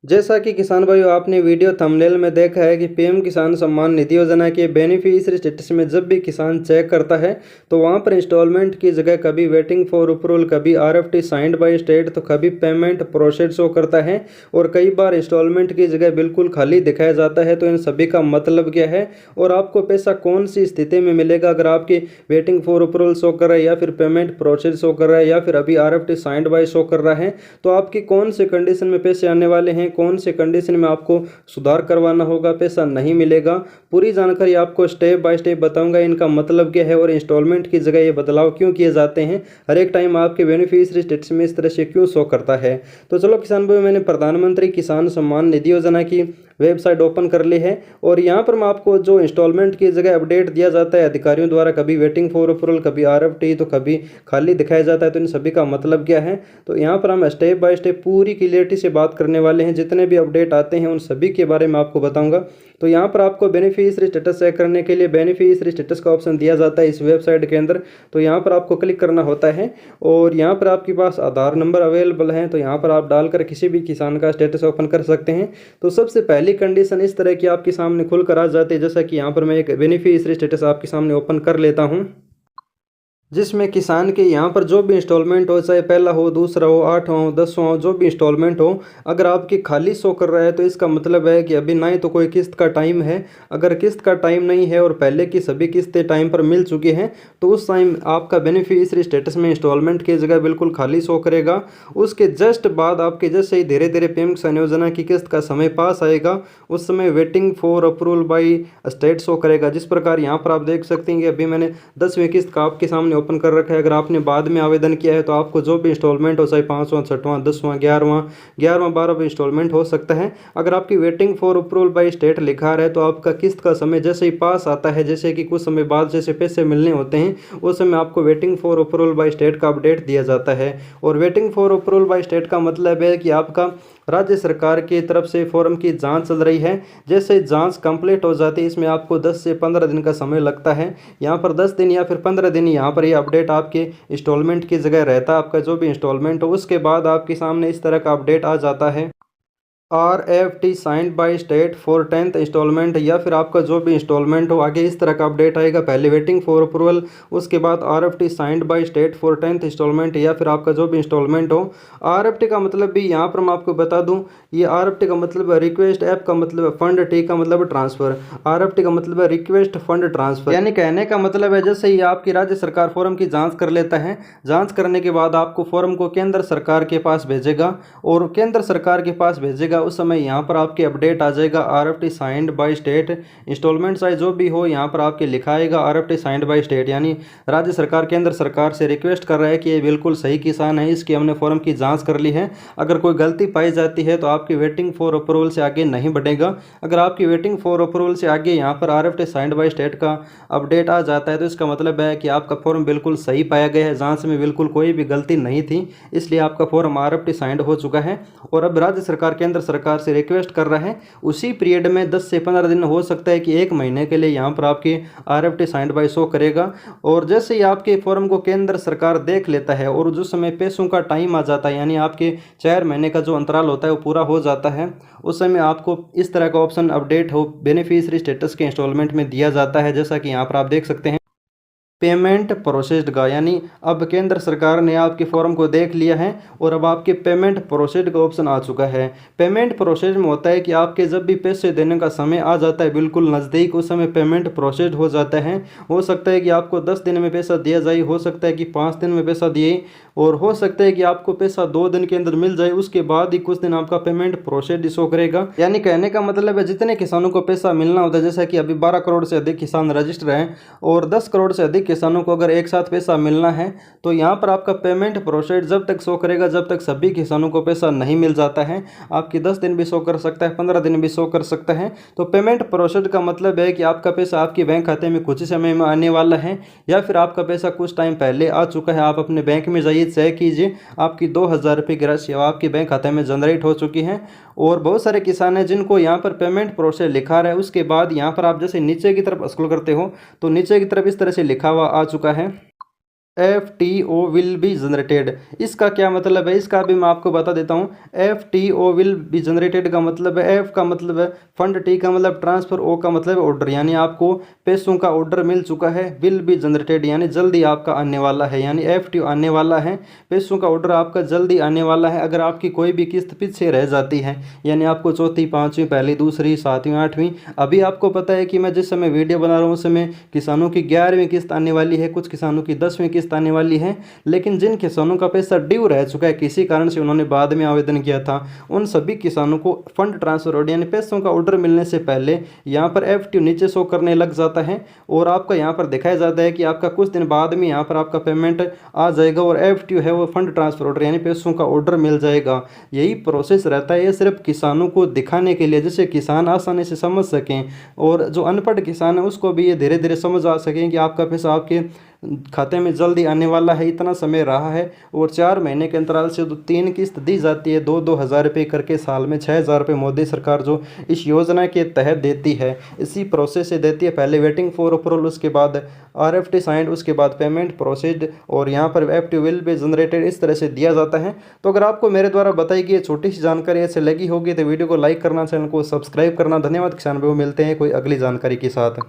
जैसा कि किसान भाइयों आपने वीडियो थंबनेल में देखा है कि पीएम किसान सम्मान निधि योजना के बेनिफिशियरी स्टेटस में जब भी किसान चेक करता है तो वहां पर इंस्टॉलमेंट की जगह कभी वेटिंग फॉर अप्रूवल, कभी आरएफटी साइंड बाय स्टेट, तो कभी पेमेंट प्रोसेस शो करता है और कई बार इंस्टॉलमेंट की जगह बिल्कुल खाली दिखाया जाता है। तो इन सभी का मतलब क्या है और आपको पैसा कौन सी स्थिति में मिलेगा अगर आपकी वेटिंग फॉर अप्रूवल शो कर रहा है या फिर पेमेंट प्रोसेस शो कर रहा है या फिर अभी आरएफटी साइंड बाय शो कर रहा है, तो आपकी कौन से कंडीशन में पैसे आने वाले हैं, कौन से कंडीशन में आपको सुधार करवाना होगा, पैसा नहीं मिलेगा। पूरी जानकारी आपको स्टेप बाय स्टेप बताऊंगा। इनका मतलब क्या है और इंस्टॉलमेंट की जगह ये बदलाव क्यों किए जाते हैं, हर एक टाइम आपके बेनिफिशियरी स्टेटस में इस तरह से क्यों शो करता है। तो चलो किसान भाई, मैंने प्रधानमंत्री किसान सम्मान निधि योजना की वेबसाइट ओपन कर ली है और यहाँ पर मैं आपको जो इंस्टॉलमेंट की जगह अपडेट दिया जाता है अधिकारियों द्वारा, कभी वेटिंग फॉर अप्रूवल, कभी आरएफटी, तो कभी खाली दिखाया जाता है। तो इन सभी का मतलब क्या है, तो यहाँ पर हम स्टेप बाय स्टेप पूरी क्लियरिटी से बात करने वाले हैं। जितने भी अपडेट आते हैं उन सभी के बारे में आपको बताऊंगा। तो यहाँ पर आपको बेनिफिशियरी स्टेटस चेक करने के लिए बेनिफिशियरी स्टेटस का ऑप्शन दिया जाता है इस वेबसाइट के अंदर। तो यहाँ पर आपको क्लिक करना होता है और यहाँ पर आपके पास आधार नंबर अवेलेबल है, तो यहाँ पर आप डालकर किसी भी किसान का स्टेटस ओपन कर सकते हैं। तो सबसे पहली कंडीशन इस तरह की आपके सामने खुल कर आ जाती है, जैसा कि यहाँ पर मैं एक बेनिफिशियरी स्टेटस आपके सामने ओपन कर लेता हूँ, जिसमें किसान के यहाँ पर जो भी इंस्टॉलमेंट हो, चाहे पहला हो, दूसरा हो, 8वां हो, 10वां हो, जो भी इंस्टॉलमेंट हो, अगर आपकी खाली शो कर रहा है तो इसका मतलब है कि अभी ना ही तो कोई किस्त का टाइम है। अगर किस्त का टाइम नहीं है और पहले की सभी किस्तें टाइम पर मिल चुकी हैं तो उस टाइम आपका बेनिफिशियरी स्टेटस में इंस्टॉलमेंट की जगह बिल्कुल खाली शो करेगा। उसके जस्ट बाद आपके जैसे ही धीरे धीरे पीएम किसान योजना की किस्त का समय पास आएगा उस समय waiting for approval by state show करेगा। जिस प्रकार यहाँ पर आप देख सकते हैं कि अभी मैंने 10वीं किस्त का आपके सामने ओपन कर रखा है। अगर आपने बाद में आवेदन किया है तो आपको जो भी इंस्टॉलमेंट हो, चाहे 5वां, 6वां, 10वां, 11वां, 12वां इंस्टॉलमेंट हो सकता है, अगर आपकी waiting for approval by state लिखा है तो आपका किस्त का समय जैसे ही पास आता है, जैसे कि कुछ समय बाद जैसे पैसे मिलने होते हैं, उस समय आपको waiting for approval by state का अपडेट दिया जाता है। और waiting for approval by state का मतलब है कि आपका राज्य सरकार की तरफ से फॉर्म की जांच चल रही है। जैसे जांच कंप्लीट हो जाती है, इसमें आपको 10 से 15 दिन का समय लगता है। यहाँ पर 10 दिन या फिर 15 दिन यहाँ पर ये अपडेट आपके इंस्टॉलमेंट की जगह रहता है। आपका जो भी इंस्टॉलमेंट हो उसके बाद आपके सामने इस तरह का अपडेट आ जाता है, RFT signed by state for 10th installment, या फिर आपका जो भी इंस्टॉलमेंट हो आगे इस तरह का अपडेट आएगा। पहले वेटिंग फॉर अप्रूवल, उसके बाद RFT signed by state for 10th installment, या फिर आपका जो भी इंस्टॉलमेंट हो। आरएफटी का मतलब भी यहाँ पर मैं आपको बता दूँ, ये आरएफटी का मतलब है रिक्वेस्ट, ऐप का मतलब है फंड, टी का मतलब है ट्रांसफर, आरएफटी का मतलब है रिक्वेस्ट फंड ट्रांसफर। यानी कहने का मतलब है जैसे ही आपकी राज्य सरकार फॉर्म की जाँच कर लेता है, जाँच करने के बाद आपको फॉर्म को केंद्र सरकार के पास भेजेगा और केंद्र सरकार के पास भेजेगा उस समय यहाँ पर आपके अपडेट आ जाएगा RFT signed by state installment size जो भी हो, यहाँ पर आपके लिखा आएगा आरएफटी साइंड बाय स्टेट, यानी राज्य सरकार केंद्र सरकार से रिक्वेस्ट कर रहा है कि ये बिल्कुल सही किसान है, इसकी हमने फॉर्म की जांच कर ली है। अगर कोई गलती पाई जाती है तो आपकी वेटिंग फॉर अप्रूवल से आगे नहीं बढ़ेगा। अगर आपकी वेटिंग फॉर अप्रूवल से आगे यहाँ पर आरएफटी साइंड बाय स्टेट का अपडेट आ जाता है तो इसका मतलब है कि आपका फॉर्म बिल्कुल सही पाया गया है, जाँच में बिल्कुल कोई भी गलती नहीं थी, इसलिए आपका फॉर्म आरएफटी साइंड हो चुका है। और अब राज्य सरकार केंद्र सरकार से रिक्वेस्ट कर रहा है, उसी पीरियड में 10 से 15 दिन, हो सकता है कि 1 महीने के लिए यहाँ पर आपकी आरएफटी साइंड बाय शो करेगा। और जैसे ही आपके फॉर्म को केंद्र सरकार देख लेता है और जो समय पैसों का टाइम आ जाता है, यानी आपके 4 महीने का जो अंतराल होता है वो पूरा हो जाता है, उस समय आपको इस तरह का ऑप्शन अपडेट हो बेनिफिशियरी स्टेटस के इंस्टॉलमेंट में दिया जाता है। जैसा कि यहाँ पर आप देख सकते हैं पेमेंट प्रोसेस्ड का, यानी अब केंद्र सरकार ने आपके फॉर्म को देख लिया है और अब आपके पेमेंट प्रोसेस्ड का ऑप्शन आ चुका है। पेमेंट प्रोसेस्ड में होता है कि आपके जब भी पैसे देने का समय आ जाता है बिल्कुल नज़दीक, उस समय पेमेंट प्रोसेस्ड हो जाता है। हो सकता है कि आपको 10 दिन में पैसा दिया जाए, हो सकता है कि 5 दिन में पैसा दिए, और हो सकता है कि आपको पैसा 2 दिन के अंदर मिल जाए, उसके बाद ही कुछ दिन आपका पेमेंट प्रोसेस्ड शो करेगा। यानी कहने का मतलब है जितने किसानों को पैसा मिलना होता है, जैसा कि अभी 12 करोड़ से अधिक किसान रजिस्टर हैं और 10 करोड़ से अधिक किसानों को अगर एक साथ पैसा मिलना है तो यहाँ पर आपका पेमेंट प्रोसेस जब तक शो करेगा जब तक सभी किसानों को पैसा नहीं मिल जाता है। आपकी 10 दिन भी शो कर सकता है, 15 दिन भी शो कर सकता है। तो पेमेंट प्रोसेस का मतलब है कि आपका पैसा आपके बैंक खाते में कुछ ही समय में आने वाला है, या फिर आपका पैसा कुछ टाइम पहले आ चुका है। आप अपने बैंक में जाइए, चेक कीजिए, आपकी 2000 रुपये की राशि आपके बैंक खाते में जनरेट हो चुकी है। और बहुत सारे किसान हैं जिनको यहाँ पर पेमेंट प्रोसेस लिखा रहा है, उसके बाद यहाँ पर आप जैसे नीचे की तरफ स्क्रॉल करते हो तो नीचे की तरफ इस तरह से लिखा हुआ आ चुका है FTO विल बी जनरेटेड। इसका क्या मतलब है, इसका भी मैं आपको बता देता हूँ। FTO विल बी जनरेटेड का मतलब है, F का मतलब है फंड, T का मतलब ट्रांसफर, O का मतलब है ऑर्डर, यानी आपको पैसों का ऑर्डर मिल चुका है। विल बी जनरेटेड यानी जल्दी आपका आने वाला है, यानी FTO आने वाला है, पैसों का ऑर्डर आपका जल्दी आने वाला है। अगर आपकी कोई भी किस्त पीछे रह जाती है, यानी आपको चौथी, पाँचवीं, पहली, दूसरी, सातवीं, आठवीं, अभी आपको पता है कि मैं जिस समय वीडियो बना रहा हूँ उस समय किसानों की 11वीं किस्त आने वाली है, कुछ किसानों की 10वीं किस्त आने वाली है। लेकिन जिन किसानों का पैसा ड्यू रह चुका है, किसी कारण से उन्होंने बाद में आवेदन किया था, उन सभी किसानों को फंड ट्रांसफर ऑर्डर यानी पैसों का ऑर्डर मिलने से पहले यहाँ पर FTO नीचे शो करने लग जाता है और आपका यहाँ पर दिखाया जाता है कि आपका कुछ दिन बाद में यहाँ पर आपका पेमेंट आ जाएगा और FTO है वो फंड ट्रांसफर ऑर्डर यानी पैसों का ऑर्डर मिल जाएगा। यही प्रोसेस रहता है, ये सिर्फ किसानों को दिखाने के लिए, जिससे किसान आसानी से समझ सकें और जो अनपढ़ किसान है उसको भी ये धीरे धीरे समझ आ सकें कि आपका पैसा आपके खाते में जल्दी आने वाला है। इतना समय रहा है और 4 महीने के अंतराल से 3 किस्त दी जाती है, 2-2 हज़ार रुपये करके साल में 6,000 रुपये मोदी सरकार जो इस योजना के तहत देती है, इसी प्रोसेस से देती है। पहले वेटिंग फॉर अप्रूवल, उसके बाद RFT साइंड, उसके बाद पेमेंट प्रोसीड और यहाँ पर FTO विल बी जनरेटेड, इस तरह से दिया जाता है। तो अगर आपको मेरे द्वारा बताई गई छोटी सी जानकारी ऐसे लगी होगी तो वीडियो को लाइक करना, चैनल को सब्सक्राइब करना। धन्यवाद किसान भाइयों, मिलते हैं कोई अगली जानकारी के साथ।